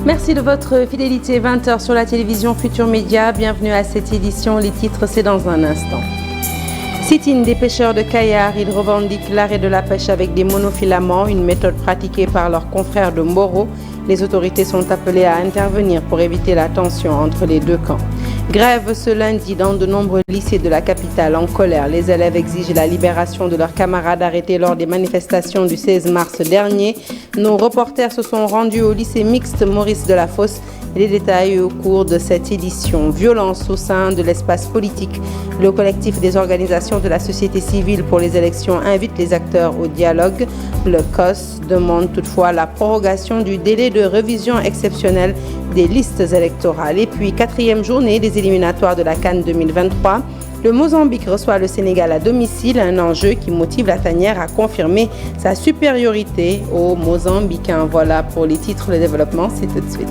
Merci de votre fidélité. 20h sur la télévision Futur Média. Bienvenue à cette édition. Les titres, c'est dans un instant. Sit-in des pêcheurs de Kayar. Ils revendiquent l'arrêt de la pêche avec des monofilaments, une méthode pratiquée par leurs confrères de Mboro. Les autorités sont appelées à intervenir pour éviter la tension entre les deux camps. Grève ce lundi dans de nombreux lycées de la capitale en colère. Les élèves exigent la libération de leurs camarades arrêtés lors des manifestations du 16 mars dernier. Nos reporters se sont rendus au lycée mixte Maurice Delafosse. Les détails au cours de cette édition. Violence au sein de l'espace politique. Le collectif des organisations de la société civile pour les élections invite les acteurs au dialogue. Le COS demande toutefois la prorogation du délai de révision exceptionnelle des listes électorales. Et puis, 4e journée des éliminatoires de la CAN 2023. Le Mozambique reçoit le Sénégal à domicile, un enjeu qui motive la tanière à confirmer sa supériorité aux Mozambicains. Voilà pour les titres, le développement, c'est tout de suite.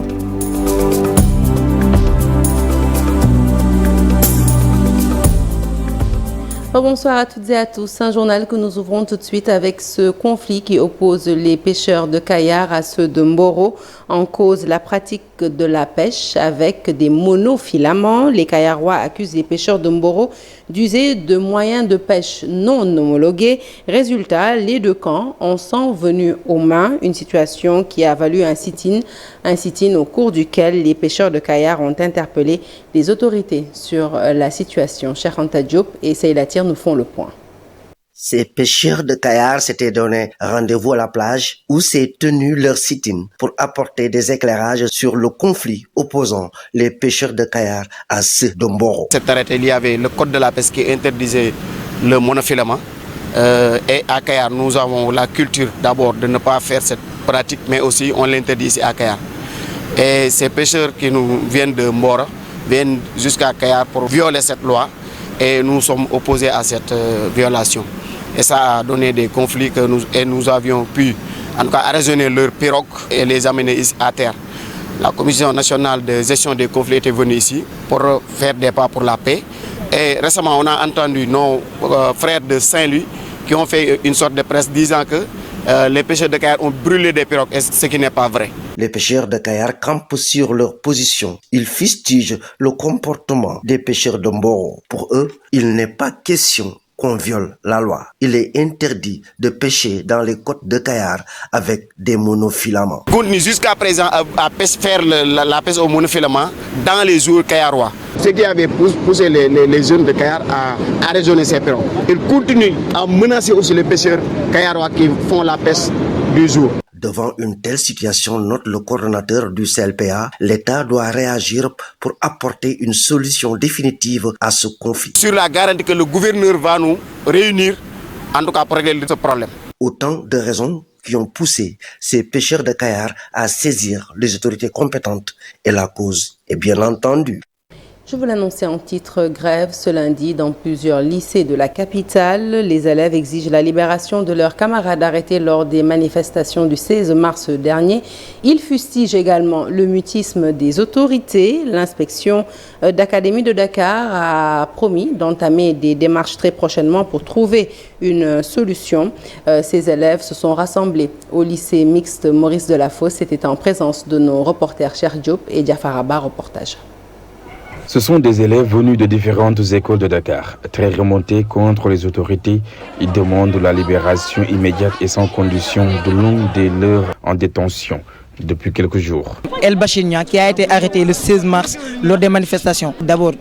Bonsoir à toutes et à tous. Un journal que nous ouvrons tout de suite avec ce conflit qui oppose les pêcheurs de Kayar à ceux de Mboro. En cause, la pratique de la pêche avec des monofilaments. Les Kayarois accusent les pêcheurs de Mboro d'user de moyens de pêche non homologués. Résultat, les deux camps en sont venus aux mains. Une situation qui a valu un sit-in au cours duquel les pêcheurs de Kayar ont interpellé les autorités sur la situation. Cheikh Anta Diop et Seylatir nous font le point. Ces pêcheurs de Kayar s'étaient donné rendez-vous à la plage où s'est tenu leur sit-in pour apporter des éclairages sur le conflit opposant les pêcheurs de Kayar à ceux de Mboro. Cet arrêté, il y avait le code de la pêche qui interdisait le monofilament. Et à Kayar, nous avons la culture d'abord de ne pas faire cette pratique, mais aussi on l'interdit ici à Kayar. Et ces pêcheurs qui nous viennent de Mboro viennent jusqu'à Kayar pour violer cette loi et nous sommes opposés à cette violation. Et ça a donné des conflits que nous avions pu, en tout cas, arraisonner leurs pirogues et les amener ici à terre. La Commission nationale de gestion des conflits était venue ici pour faire des pas pour la paix. Et récemment, on a entendu nos frères de Saint-Louis qui ont fait une sorte de presse disant que les pêcheurs de Kayar ont brûlé des pirogues, ce qui n'est pas vrai. Les pêcheurs de Kayar campent sur leur position. Ils fustigent le comportement des pêcheurs de Mboro. Pour eux, il n'est pas question qu'on viole la loi. Il est interdit de pêcher dans les côtes de Kayar avec des monofilaments. Continue jusqu'à présent à faire la pêche au monofilament dans les eaux kayarois. Ce qui avait poussé les jeunes de Kayar à raisonner ces pirogues. Ils continuent à menacer aussi les pêcheurs kayarois qui font la pêche du jour. Devant une telle situation, note le coordonnateur du CLPA, l'État doit réagir pour apporter une solution définitive à ce conflit. Sur la garantie que le gouverneur va nous réunir, en tout cas pour régler ce problème. Autant de raisons qui ont poussé ces pêcheurs de Kayar à saisir les autorités compétentes et la cause est bien entendue. Je vous l'annonçais en titre, grève ce lundi dans plusieurs lycées de la capitale. Les élèves exigent la libération de leurs camarades arrêtés lors des manifestations du 16 mars dernier. Ils fustigent également le mutisme des autorités. L'inspection d'académie de Dakar a promis d'entamer des démarches très prochainement pour trouver une solution. Ces élèves se sont rassemblés au lycée mixte Maurice Delafosse. C'était en présence de nos reporters Cheikh Diop et Diafar Abba, reportage. Ce sont des élèves venus de différentes écoles de Dakar. Très remontés contre les autorités, ils demandent la libération immédiate et sans condition de l'un des leurs en détention depuis quelques jours. El Bachirnia qui a été arrêté le 16 mars lors des manifestations. D'abord,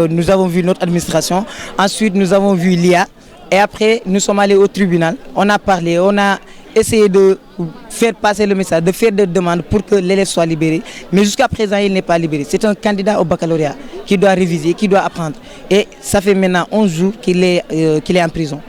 nous avons vu notre administration, ensuite nous avons vu l'IA et après nous sommes allés au tribunal. On a parlé, on a essayé de faire passer le message, de faire des demandes pour que l'élève soit libéré. Mais jusqu'à présent, il n'est pas libéré. C'est un candidat au baccalauréat qui doit réviser, qui doit apprendre. Et ça fait maintenant 11 jours qu'il est en prison.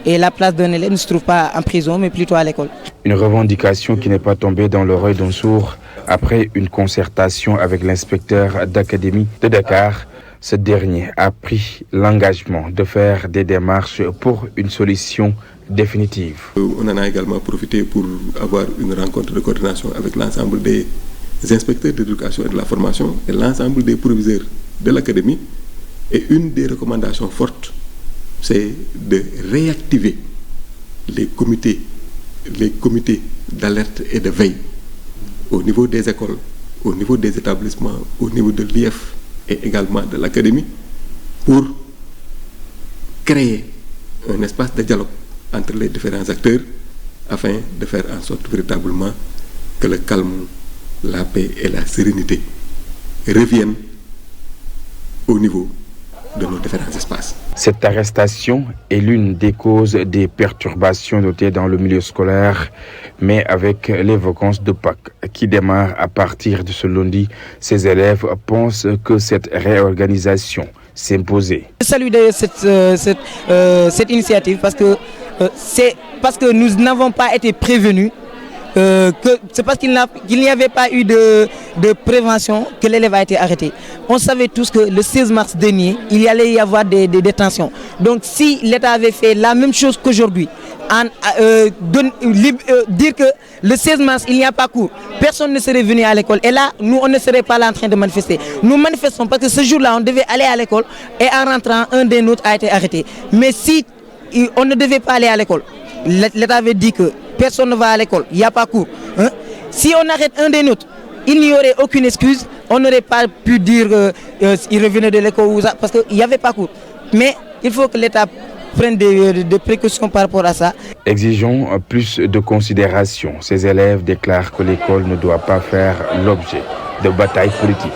Et la place d'un élève ne se trouve pas en prison, mais plutôt à l'école. Une revendication qui n'est pas tombée dans l'oreille d'un sourd après une concertation avec l'inspecteur d'académie de Dakar. Ce dernier a pris l'engagement de faire des démarches pour une solution définitive. On en a également profité pour avoir une rencontre de coordination avec l'ensemble des inspecteurs d'éducation et de la formation et l'ensemble des proviseurs de l'académie. Et une des recommandations fortes, c'est de réactiver les comités d'alerte et de veille au niveau des écoles au niveau des établissements, au niveau de l'IF et également de l'académie, pour créer un espace de dialogue entre les différents acteurs afin de faire en sorte véritablement que le calme, la paix et la sérénité reviennent au niveau de nos différents espaces. Cette arrestation est l'une des causes des perturbations notées dans le milieu scolaire, mais avec les vacances de Pâques qui démarrent à partir de ce lundi, ces élèves pensent que cette réorganisation s'imposait. Je salue cette initiative parce que c'est parce que nous n'avons pas été prévenus. C'est parce qu'il n'y avait pas eu de prévention que l'élève a été arrêté. On savait tous que le 16 mars dernier, il y allait y avoir des détentions. Donc si l'État avait fait la même chose qu'aujourd'hui, dire que le 16 mars, il n'y a pas cours, personne ne serait venu à l'école. Et là, nous, on ne serait pas là en train de manifester. Nous manifestons parce que ce jour-là, on devait aller à l'école et en rentrant, un des nôtres a été arrêté. Mais si on ne devait pas aller à l'école, l'État avait dit que personne ne va à l'école, il n'y a pas cours. Hein? Si on arrête un des nôtres, il n'y aurait aucune excuse. On n'aurait pas pu dire qu'il revenait de l'école parce qu'il n'y avait pas cours. Mais il faut que l'État prenne des précautions par rapport à ça. Exigeons plus de considération. Ces élèves déclarent que l'école ne doit pas faire l'objet de batailles politiques.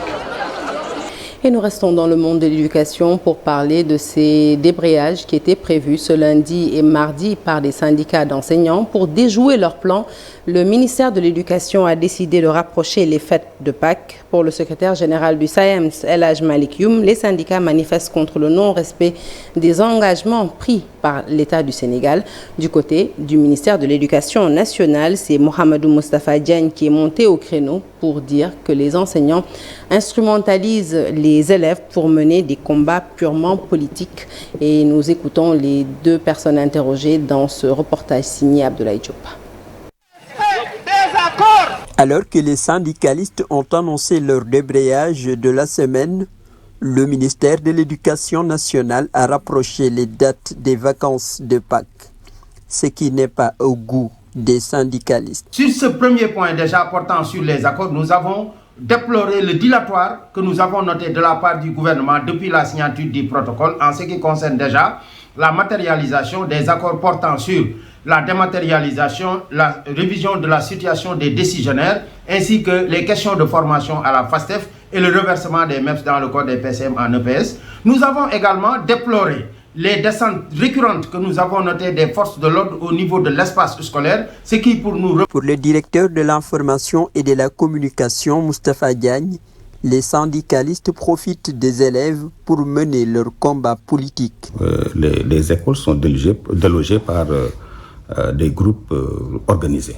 Et nous restons dans le monde de l'éducation pour parler de ces débrayages qui étaient prévus ce lundi et mardi par des syndicats d'enseignants. Pour déjouer leur plan, le ministère de l'Éducation a décidé de rapprocher les fêtes de Pâques. Pour le secrétaire général du SAEMS, El Hadj Malick Youm, les syndicats manifestent contre le non-respect des engagements pris par l'État du Sénégal. Du côté du ministère de l'Éducation nationale, c'est Mohamedou Moustapha Diagne qui est monté au créneau pour dire que les enseignants instrumentalisent les élèves pour mener des combats purement politiques. Et nous écoutons les deux personnes interrogées dans ce reportage signé Abdoulaye Diop. Alors que les syndicalistes ont annoncé leur débrayage de la semaine, le ministère de l'Éducation nationale a rapproché les dates des vacances de Pâques, ce qui n'est pas au goût des syndicalistes. Sur ce premier point déjà portant sur les accords, nous avons déploré le dilatoire que nous avons noté de la part du gouvernement depuis la signature du protocole en ce qui concerne déjà la matérialisation des accords portant sur la dématérialisation, la révision de la situation des décisionnaires, ainsi que les questions de formation à la FASTEF et le reversement des MEPS dans le code des PCM en EPS. Nous avons également déploré les descentes récurrentes que nous avons notées des forces de l'ordre au niveau de l'espace scolaire, ce qui pour nous... Pour le directeur de l'information et de la communication, Moustapha Diagne, les syndicalistes profitent des élèves pour mener leur combat politique. Les écoles sont délogées par des groupes organisés,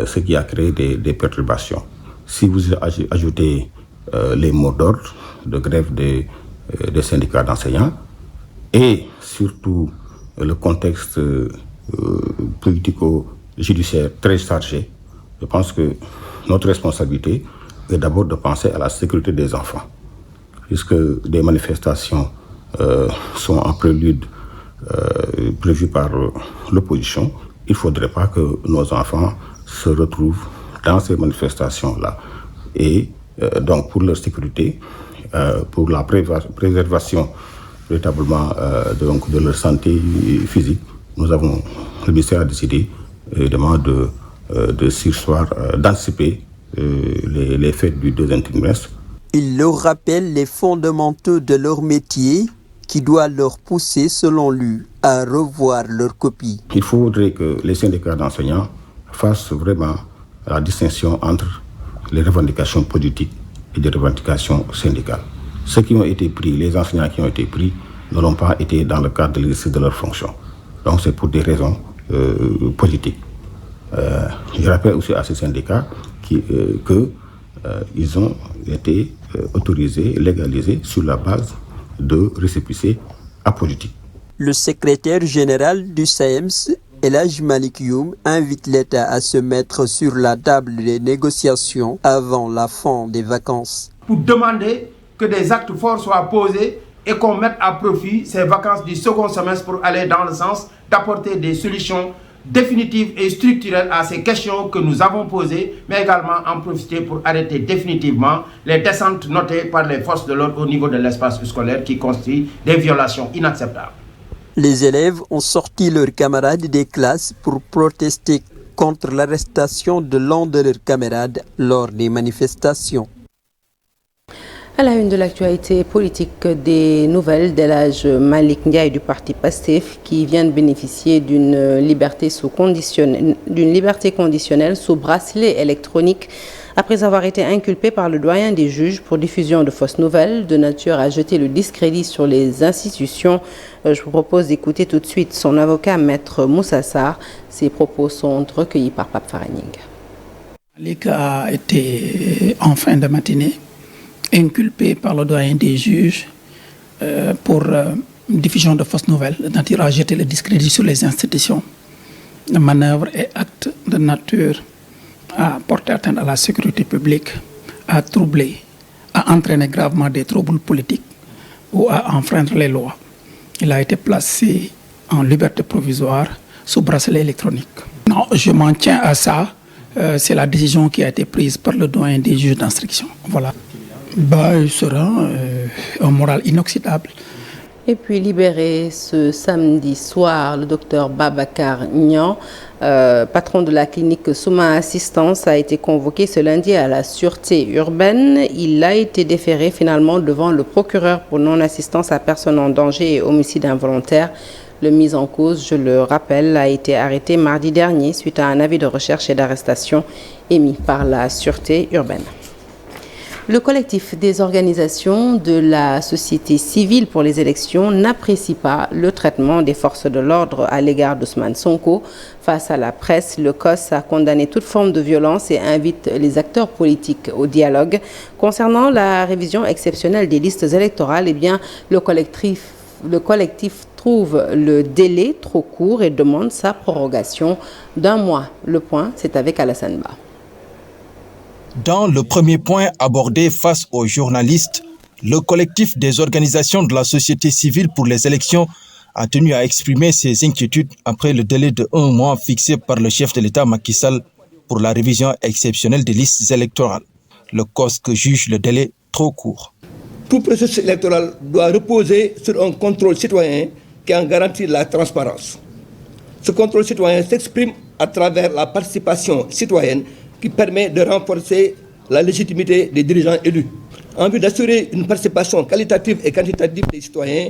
ce qui a créé des perturbations. Si vous ajoutez les mots d'ordre de grève des syndicats d'enseignants et surtout le contexte politico-judiciaire très chargé, je pense que notre responsabilité est d'abord de penser à la sécurité des enfants. Puisque des manifestations sont en prélude prévues par l'opposition, il ne faudrait pas que nos enfants se retrouvent dans ces manifestations-là. Et donc pour leur sécurité, pour la préservation véritablement de leur santé physique, le ministère a décidé évidemment de surseoir, d'anticiper les fêtes du deuxième trimestre. Il leur rappelle les fondamentaux de leur métier qui doit leur pousser, selon lui, à revoir leur copie. Il faudrait que les syndicats d'enseignants fassent vraiment la distinction entre les revendications politiques et les revendications syndicales. Ceux qui ont été pris, les enseignants qui ont été pris, ne l'ont pas été dans le cadre de l'exercice de leur fonction. Donc c'est pour des raisons politiques. Je rappelle aussi à ces syndicats qu'ils ont été autorisés, légalisés sur la base de récépissés apolitiques. Le secrétaire général du SAEMS, El Hadj Malick Youm, invite l'État à se mettre sur la table des négociations avant la fin des vacances. Pour demander que des actes forts soient posés et qu'on mette à profit ces vacances du second semestre pour aller dans le sens d'apporter des solutions définitive et structurelle à ces questions que nous avons posées, mais également en profiter pour arrêter définitivement les descentes notées par les forces de l'ordre au niveau de l'espace scolaire qui constituent des violations inacceptables. Les élèves ont sorti leurs camarades des classes pour protester contre l'arrestation de l'un de leurs camarades lors des manifestations. À la une de l'actualité politique, des nouvelles d'El Hadj Malick Ndiaye du parti PASTEF qui vient de bénéficier d'une liberté conditionnelle sous bracelet électronique après avoir été inculpé par le doyen des juges pour diffusion de fausses nouvelles de nature à jeter le discrédit sur les institutions. Je vous propose d'écouter tout de suite son avocat, Maître Moussa Sarr. Ses propos sont recueillis par Pape Faraning. Malick a été en fin de matinée inculpé par le doyen des juges pour diffusion de fausses nouvelles de nature à jeter le discrédit sur les institutions, manœuvres et actes de nature à porter atteinte à la sécurité publique, à troubler, à entraîner gravement des troubles politiques ou à enfreindre les lois. Il a été placé en liberté provisoire sous bracelet électronique. Non, je m'en tiens à ça. C'est la décision qui a été prise par le doyen des juges d'instruction. Voilà. Il sera un moral inoxydable. Et puis libéré ce samedi soir, le docteur Babacar Niang, patron de la clinique Souma Assistance, a été convoqué ce lundi à la sûreté urbaine. Il a été déféré finalement devant le procureur pour non-assistance à personne en danger et homicide involontaire. Le mis en cause, je le rappelle, a été arrêté mardi dernier suite à un avis de recherche et d'arrestation émis par la sûreté urbaine. Le collectif des organisations de la société civile pour les élections n'apprécie pas le traitement des forces de l'ordre à l'égard d'Ousmane Sonko. Face à la presse, le COS a condamné toute forme de violence et invite les acteurs politiques au dialogue. Concernant la révision exceptionnelle des listes électorales, le collectif trouve le délai trop court et demande sa prorogation d'1 mois. Le point, c'est avec Alassane Ba. Dans le premier point abordé face aux journalistes, le collectif des organisations de la société civile pour les élections a tenu à exprimer ses inquiétudes après le délai de 1 mois fixé par le chef de l'État Macky Sall pour la révision exceptionnelle des listes électorales. Le COSC juge le délai trop court. Tout processus électoral doit reposer sur un contrôle citoyen qui en garantit la transparence. Ce contrôle citoyen s'exprime à travers la participation citoyenne qui permet de renforcer la légitimité des dirigeants élus. En vue d'assurer une participation qualitative et quantitative des citoyens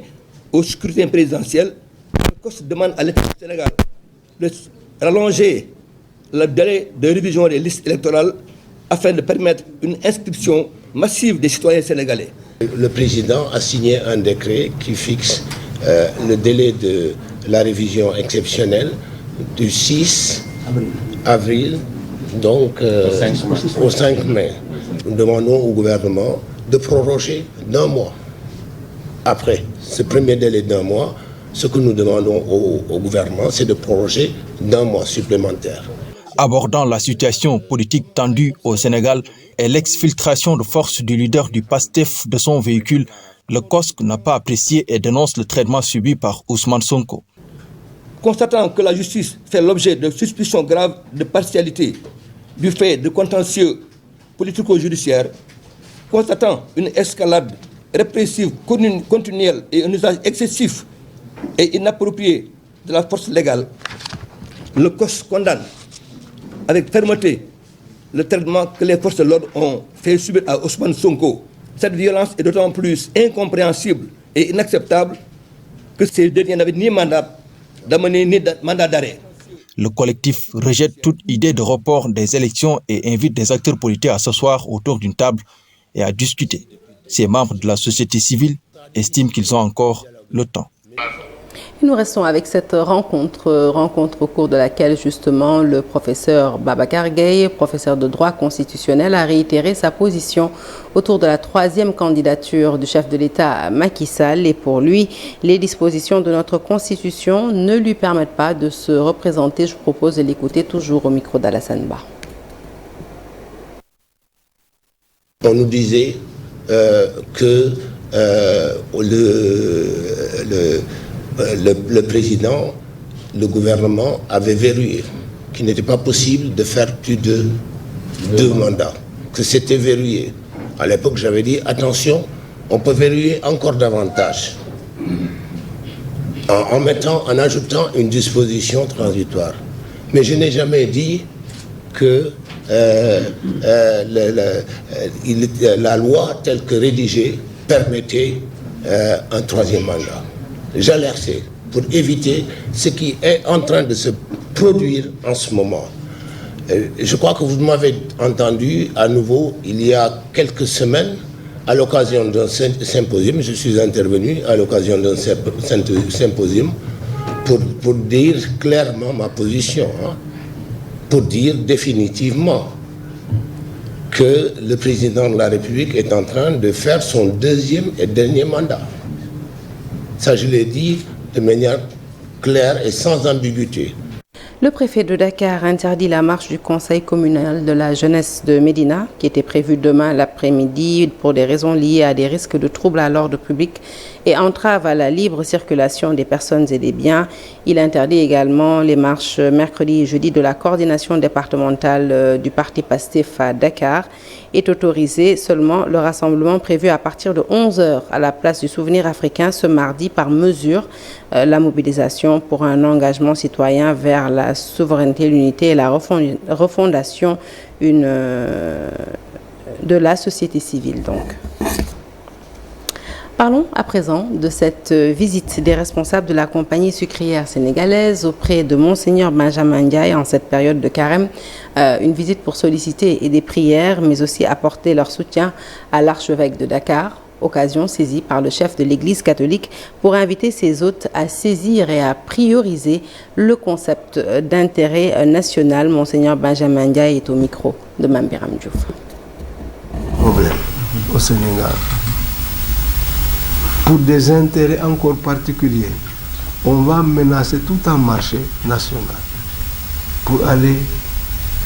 au scrutin présidentiel, le COS demande à l'État du Sénégal de rallonger le délai de révision des listes électorales afin de permettre une inscription massive des citoyens sénégalais. Le président a signé un décret qui fixe le délai de la révision exceptionnelle du 6 avril donc au 5 mai. Nous demandons au gouvernement de proroger d'1 mois. Après ce premier délai d'1 mois, ce que nous demandons au gouvernement, c'est de proroger d'1 mois supplémentaire. Abordant la situation politique tendue au Sénégal et l'exfiltration de force du leader du PASTEF de son véhicule, le COSC n'a pas apprécié et dénonce le traitement subi par Ousmane Sonko. Constatant que la justice fait l'objet de suspicions graves de partialité du fait de contentieux politico-judiciaires, constatant une escalade répressive continuelle et un usage excessif et inapproprié de la force légale, le COS condamne avec fermeté le traitement que les forces de l'ordre ont fait subir à Ousmane Sonko. Cette violence est d'autant plus incompréhensible et inacceptable que ces derniers n'avaient ni mandat d'amener ni mandat d'arrêt. Le collectif rejette toute idée de report des élections et invite des acteurs politiques à s'asseoir autour d'une table et à discuter. Ces membres de la société civile estiment qu'ils ont encore le temps. Nous restons avec cette rencontre au cours de laquelle justement le professeur Babacar Gueye, professeur de droit constitutionnel, a réitéré sa position autour de la 3e candidature du chef de l'État Macky Sall. Et pour lui, les dispositions de notre constitution ne lui permettent pas de se représenter. Je vous propose de l'écouter toujours au micro d'Alassane Ba. On nous disait que le président le gouvernement avait verrouillé, qu'il n'était pas possible de faire plus de 2 mandats, que c'était verrouillé. À l'époque, j'avais dit, attention, on peut verrouiller encore davantage, en ajoutant une disposition transitoire. Mais je n'ai jamais dit que la loi telle que rédigée permettait un 3e mandat. J'alertais pour éviter ce qui est en train de se produire en ce moment. Je crois que vous m'avez entendu à nouveau il y a quelques semaines à l'occasion d'un symposium. Je suis intervenu à l'occasion d'un symposium pour dire clairement ma position, pour dire définitivement que le président de la République est en train de faire son 2e et dernier mandat. Ça, je l'ai dit de manière claire et sans ambiguïté. Le préfet de Dakar interdit la marche du Conseil communal de la jeunesse de Médina, qui était prévue demain l'après-midi pour des raisons liées à des risques de troubles à l'ordre public et entrave à la libre circulation des personnes et des biens. Il interdit également les marches mercredi et jeudi de la coordination départementale du parti PASTEF à Dakar. Est autorisé seulement le rassemblement prévu à partir de 11h à la place du Souvenir africain ce mardi par mesure. La mobilisation pour un engagement citoyen vers la souveraineté, l'unité et la refondation de la société civile. Donc. Parlons à présent de cette visite des responsables de la compagnie sucrière sénégalaise auprès de Monseigneur Benjamin Ndiaye en cette période de carême. Une visite pour solliciter et des prières, mais aussi apporter leur soutien à l'archevêque de Dakar. Occasion saisie par le chef de l'Église catholique pour inviter ses hôtes à saisir et à prioriser le concept d'intérêt national. Monseigneur Benjamin Ndiaye est au micro de Mambiram Diouf. Problème au Sénégal. Pour des intérêts encore particuliers, on va menacer tout un marché national pour aller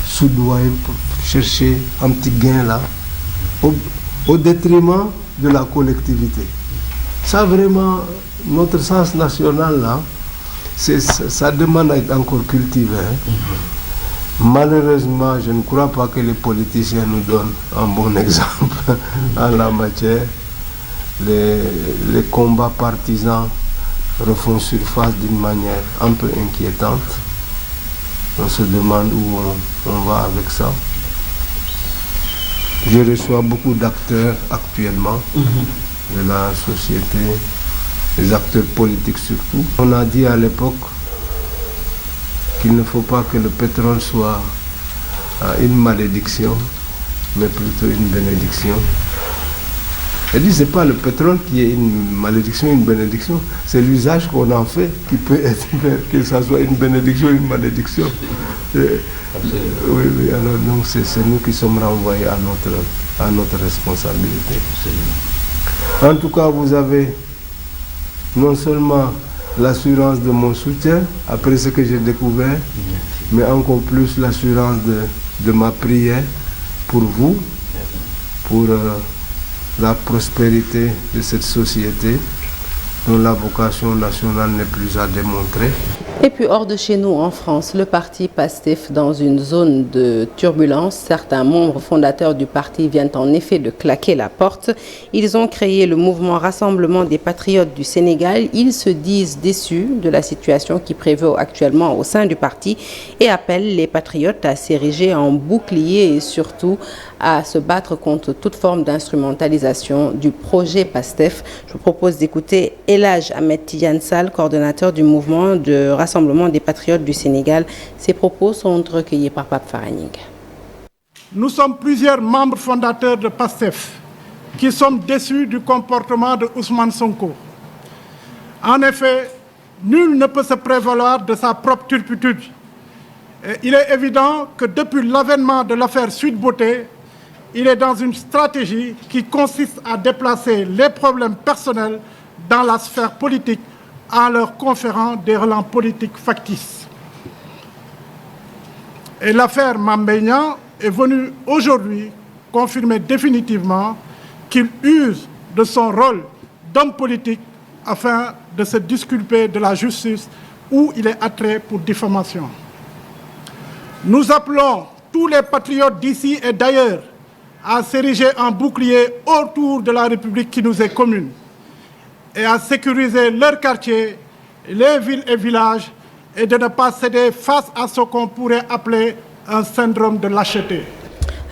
soudoyer, pour chercher un petit gain là, au détriment de la collectivité. Ça vraiment, notre sens national là, ça demande à être encore cultivé. Malheureusement, je ne crois pas que les politiciens nous donnent un bon exemple en la matière. Les combats partisans refont surface d'une manière un peu inquiétante. On se demande où on va avec ça. Je reçois beaucoup d'acteurs actuellement de la société, des acteurs politiques surtout. On a dit à l'époque qu'il ne faut pas que le pétrole soit une malédiction, mais plutôt une bénédiction. Elle dit, ce n'est pas le pétrole qui est une malédiction, une bénédiction, c'est l'usage qu'on en fait qui peut être, que ça soit une bénédiction ou une malédiction. Oui, alors donc c'est nous qui sommes renvoyés à notre responsabilité. En tout cas, vous avez non seulement l'assurance de mon soutien, après ce que j'ai découvert, mais encore plus l'assurance de ma prière pour vous, pour la prospérité de cette société dont la vocation nationale n'est plus à démontrer. Et puis hors de chez nous, en France, le parti PASTEF dans une zone de turbulence. Certains membres fondateurs du parti viennent en effet de claquer la porte. Ils ont créé le mouvement Rassemblement des Patriotes du Sénégal. Ils se disent déçus de la situation qui prévaut actuellement au sein du parti et appellent les patriotes à s'ériger en bouclier et surtout à se battre contre toute forme d'instrumentalisation du projet PASTEF. Je vous propose d'écouter Elhadj Ahmed Tidiane Sall, coordonnateur du mouvement de Rassemblement des Patriotes du Sénégal. Ces propos sont recueillis par Pape Faraning. Nous sommes plusieurs membres fondateurs de PASTEF qui sommes déçus du comportement de Ousmane Sonko. En effet, nul ne peut se prévaloir de sa propre turpitude. Et il est évident que depuis l'avènement de l'affaire Sweet Beauté, il est dans une stratégie qui consiste à déplacer les problèmes personnels dans la sphère politique en leur conférant des relents politiques factices. Et l'affaire Mame Mbaye Niang est venue aujourd'hui confirmer définitivement qu'il use de son rôle d'homme politique afin de se disculper de la justice où il est attrait pour diffamation. Nous appelons tous les patriotes d'ici et d'ailleurs à s'ériger en bouclier autour de la République qui nous est commune et à sécuriser leurs quartiers, les villes et villages et de ne pas céder face à ce qu'on pourrait appeler un syndrome de lâcheté.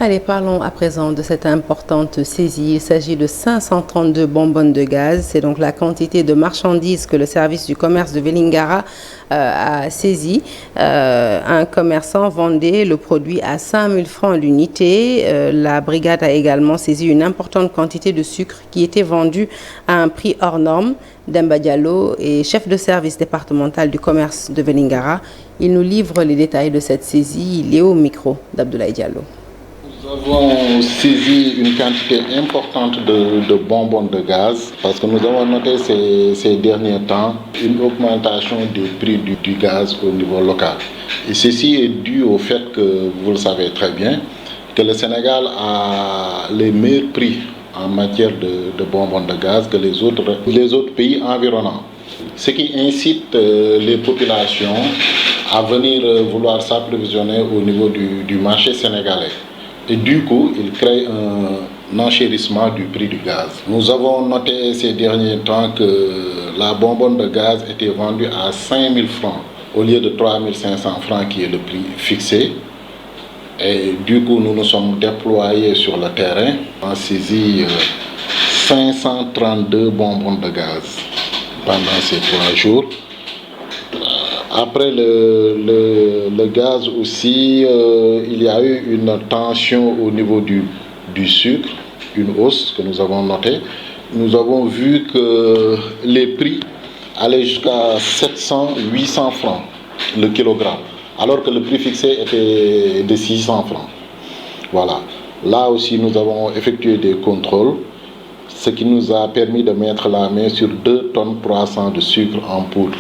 Allez, parlons à présent de cette importante saisie. Il s'agit de 532 bonbonnes de gaz. C'est donc la quantité de marchandises que le service du commerce de Vélingara a saisi. Un commerçant vendait le produit à 5 000 francs l'unité. La brigade a également saisi une importante quantité de sucre qui était vendue à un prix hors norme. Demba Diallo est chef de service départemental du commerce de Vélingara. Il nous livre les détails de cette saisie. Il est au micro d'Abdoulaye Diallo. Nous avons saisi une quantité importante de bonbons de gaz parce que nous avons noté ces derniers temps une augmentation du prix du gaz au niveau local. Et ceci est dû au fait que, vous le savez très bien, que le Sénégal a les meilleurs prix en matière de bonbons de gaz que les autres pays environnants. Ce qui incite les populations à venir vouloir s'approvisionner au niveau du marché sénégalais. Et du coup, il crée un enchérissement du prix du gaz. Nous avons noté ces derniers temps que la bonbonne de gaz était vendue à 5 000 francs au lieu de 3 500 francs qui est le prix fixé. Et du coup, nous nous sommes déployés sur le terrain en saisi 532 bonbons de gaz pendant ces 3 jours. Après le gaz aussi, il y a eu une tension au niveau du sucre, une hausse que nous avons notée. Nous avons vu que les prix allaient jusqu'à 700-800 francs le kilogramme, alors que le prix fixé était de 600 francs. Voilà. Là aussi, nous avons effectué des contrôles, ce qui nous a permis de mettre la main sur 2 tonnes 300 de sucre en poudre.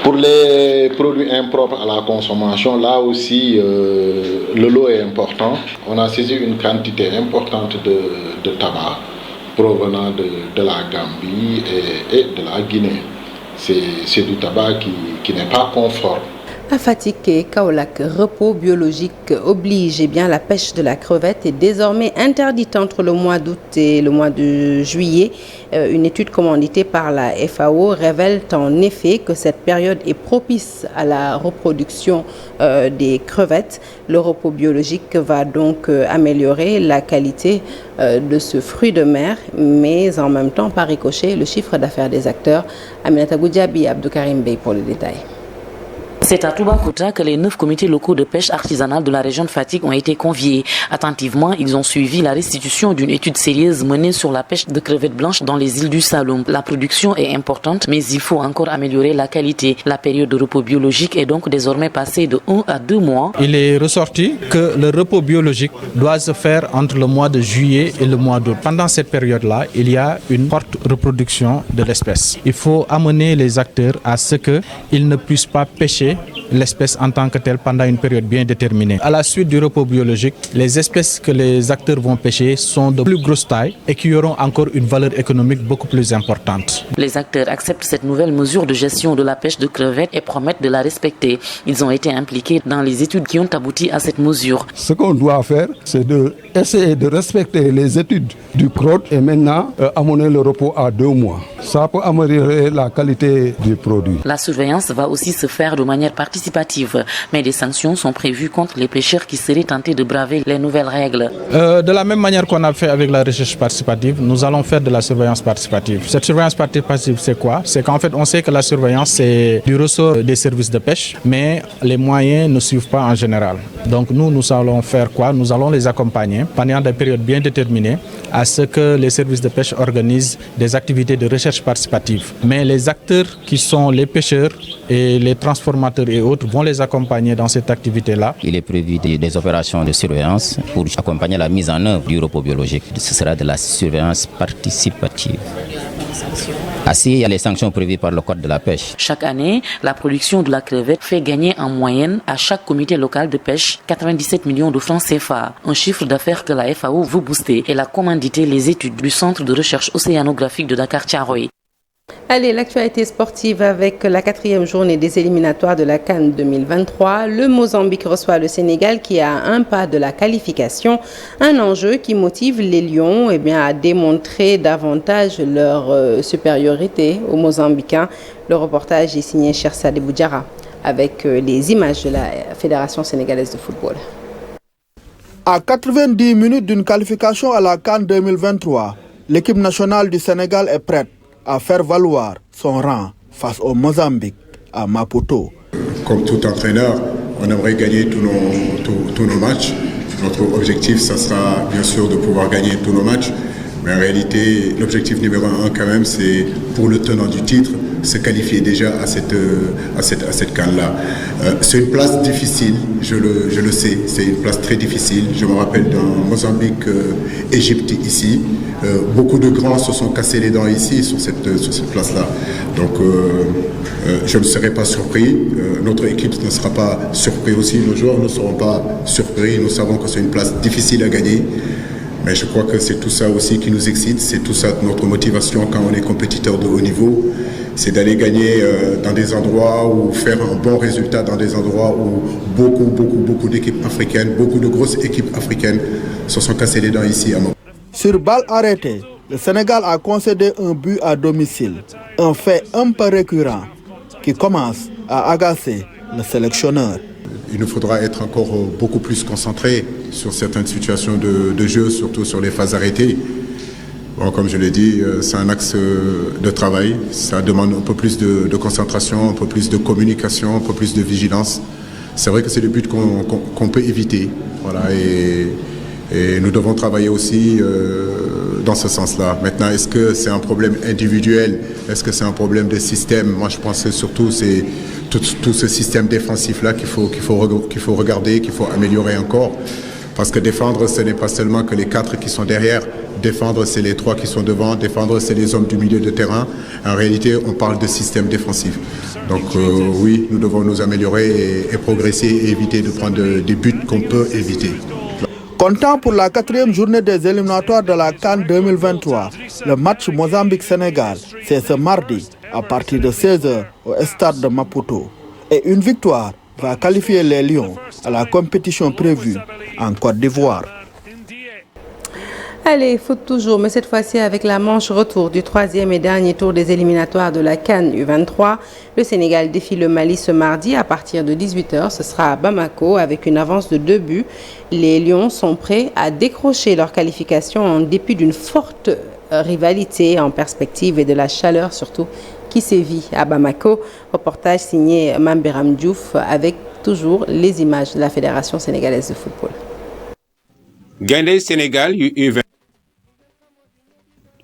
Pour les produits impropres à la consommation, là aussi, le lot est important. On a saisi une quantité importante de tabac provenant de la Gambie et de la Guinée. C'est du tabac qui n'est pas conforme. À Fatick et Kaolack, repos biologique oblige. Eh bien, la pêche de la crevette est désormais interdite entre le mois d'août et le mois de juillet. Une étude commanditée par la FAO révèle en effet que cette période est propice à la reproduction des crevettes. Le repos biologique va donc améliorer la qualité de ce fruit de mer, mais en même temps, par ricochet, le chiffre d'affaires des acteurs. Aminata Goudiaby, Abdou Karim Bey pour les détails. C'est à Toubacouta que les 9 comités locaux de pêche artisanale de la région de Fatick ont été conviés. Attentivement, ils ont suivi la restitution d'une étude sérieuse menée sur la pêche de crevettes blanches dans les îles du Saloum. La production est importante, mais il faut encore améliorer la qualité. La période de repos biologique est donc désormais passée de 1 à 2 mois. Il est ressorti que le repos biologique doit se faire entre le mois de juillet et le mois d'août. Pendant cette période-là, il y a une forte reproduction de l'espèce. Il faut amener les acteurs à ce qu'ils ne puissent pas pêcher l'espèce en tant que telle pendant une période bien déterminée. À la suite du repos biologique, les espèces que les acteurs vont pêcher sont de plus grosse taille et qui auront encore une valeur économique beaucoup plus importante. Les acteurs acceptent cette nouvelle mesure de gestion de la pêche de crevettes et promettent de la respecter. Ils ont été impliqués dans les études qui ont abouti à cette mesure. Ce qu'on doit faire, c'est d'essayer de respecter les études du CROD et maintenant amener le repos à 2 mois. Ça peut améliorer la qualité du produit. La surveillance va aussi se faire de manière participative, mais des sanctions sont prévues contre les pêcheurs qui seraient tentés de braver les nouvelles règles. De la même manière qu'on a fait avec la recherche participative, nous allons faire de la surveillance participative. Cette surveillance participative, c'est quoi? C'est qu'en fait, on sait que la surveillance, c'est du ressort des services de pêche, mais les moyens ne suivent pas en général. Donc nous allons faire quoi? Nous allons les accompagner pendant des périodes bien déterminées à ce que les services de pêche organisent des activités de recherche participative. Mais les acteurs qui sont les pêcheurs et les transformateurs et autres vont les accompagner dans cette activité-là. Il est prévu des opérations de surveillance pour accompagner la mise en œuvre du repos biologique. Ce sera de la surveillance participative. Ainsi, il y a les sanctions prévues par le Code de la pêche. Chaque année, la production de la crevette fait gagner en moyenne à chaque comité local de pêche 97 millions de francs CFA, un chiffre d'affaires que la FAO veut booster. Elle a commandité les études du Centre de recherche océanographique de Dakar-Thiaroye. Allez, l'actualité sportive avec la 4e journée des éliminatoires de la CAN 2023. Le Mozambique reçoit le Sénégal qui a un pas de la qualification. Un enjeu qui motive les Lions à démontrer davantage leur supériorité aux Mozambicains. Le reportage est signé Chersa de Boudjara avec les images de la Fédération sénégalaise de football. À 90 minutes d'une qualification à la CAN 2023, l'équipe nationale du Sénégal est prête à faire valoir son rang face au Mozambique à Maputo. Comme tout entraîneur, on aimerait gagner tous nos matchs. Notre objectif, ça sera bien sûr de pouvoir gagner tous nos matchs. Mais en réalité, l'objectif numéro 1 quand même, c'est pour le tenant du titre, se qualifier déjà à cette CAN-là. C'est une place difficile, je le sais, c'est une place très difficile. Je me rappelle d'un Mozambique, Égypte ici. Beaucoup de grands se sont cassés les dents ici, sur cette place-là. Donc, je ne serai pas surpris. Notre équipe ne sera pas surpris aussi. Nos joueurs ne seront pas surpris. Nous savons que c'est une place difficile à gagner. Mais je crois que c'est tout ça aussi qui nous excite. C'est tout ça notre motivation quand on est compétiteur de haut niveau. C'est d'aller gagner dans des endroits ou faire un bon résultat dans des endroits où beaucoup d'équipes africaines, beaucoup de grosses équipes africaines se sont cassées les dents ici à Maputo. Sur balle arrêtée, le Sénégal a concédé un but à domicile. Un fait un peu récurrent qui commence à agacer le sélectionneur. Il nous faudra être encore beaucoup plus concentré sur certaines situations de jeu, surtout sur les phases arrêtées. Bon, comme je l'ai dit, c'est un axe de travail. Ça demande un peu plus de concentration, un peu plus de communication, un peu plus de vigilance. C'est vrai que c'est le but qu'on peut éviter. Voilà, et nous devons travailler aussi dans ce sens-là. Maintenant, est-ce que c'est un problème individuel? Est-ce que c'est un problème de système? Moi, je pense que surtout, c'est tout ce système défensif-là qu'il faut regarder, qu'il faut améliorer encore. Parce que défendre, ce n'est pas seulement que les 4 qui sont derrière. Défendre, c'est les 3 qui sont devant. Défendre, c'est les hommes du milieu de terrain. En réalité, on parle de système défensif. Donc oui, nous devons nous améliorer et progresser et éviter de prendre des buts qu'on peut éviter. Comptant pour la 4e journée des éliminatoires de la CAN 2023, le match Mozambique-Sénégal, c'est ce mardi à partir de 16h au stade de Maputo. Et une victoire va qualifier les Lions à la compétition prévue en Côte d'Ivoire. Allez, foot toujours, mais cette fois-ci avec la manche retour du 3e et dernier tour des éliminatoires de la CAN U23. Le Sénégal défie le Mali ce mardi à partir de 18h. Ce sera à Bamako avec une avance de 2 buts. Les Lions sont prêts à décrocher leur qualification en dépit d'une forte rivalité en perspective et de la chaleur surtout qui sévit à Bamako. Reportage signé Mamberam Diouf avec toujours les images de la Fédération sénégalaise de football. Gaindé Sénégal U23.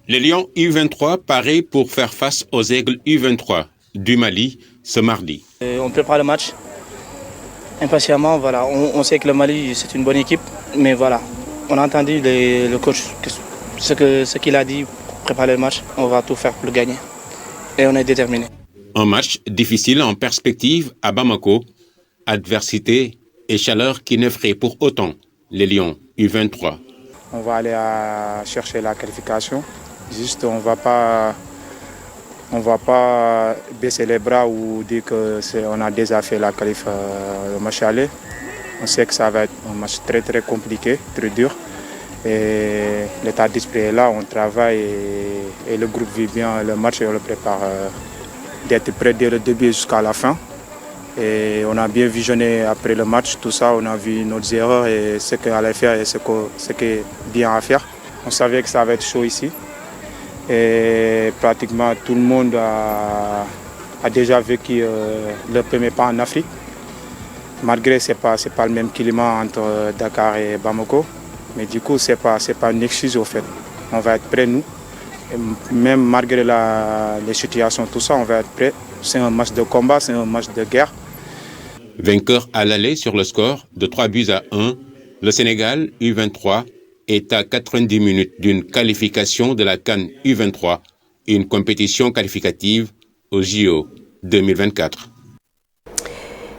Les Lions U23 parés pour faire face aux Aigles U23 du Mali ce mardi. On prépare le match impatiemment. Voilà. On sait que le Mali c'est une bonne équipe, mais voilà, on a entendu le coach ce qu'il a dit pour préparer le match. On va tout faire pour le gagner et on est déterminé. Un match difficile en perspective à Bamako, adversité et chaleur qui n'effraient pour autant les Lions U23. On va aller chercher la qualification. Juste, on va pas baisser les bras ou dire qu'on a déjà fait la qualif le match aller. On sait que ça va être un match très très compliqué, très dur. Et l'état d'esprit est là, on travaille et le groupe vit bien le match et on le prépare d'être prêt dès le début jusqu'à la fin. Et on a bien visionné après le match, tout ça, on a vu nos erreurs et ce qu'il allait faire et ce qui est bien à faire. On savait que ça va être chaud ici. Et pratiquement tout le monde a déjà vécu le premier pas en Afrique. Malgré que ce n'est pas le même climat entre Dakar et Bamako. Mais du coup, ce n'est pas une excuse au fait. On va être prêts, nous. Et même malgré les situations, tout ça, on va être prêts. C'est un match de combat, c'est un match de guerre. Vainqueur à l'aller sur le score de 3-1, le Sénégal U23 est à 90 minutes d'une qualification de la CAN U23, une compétition qualificative au JO 2024.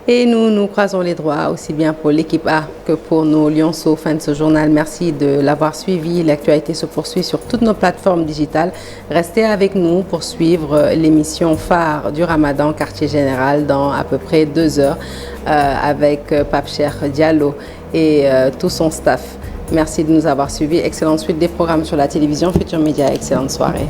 Et nous croisons les doigts aussi bien pour l'équipe A que pour nos Lionceaux. Fin de ce journal. Merci de l'avoir suivi. L'actualité se poursuit sur toutes nos plateformes digitales. Restez avec nous pour suivre l'émission phare du Ramadan Quartier Général dans à peu près 2 heures avec Pape Cheikh Diallo et tout son staff. Merci de nous avoir suivis. Excellente suite des programmes sur la télévision Futur Média. Excellente soirée.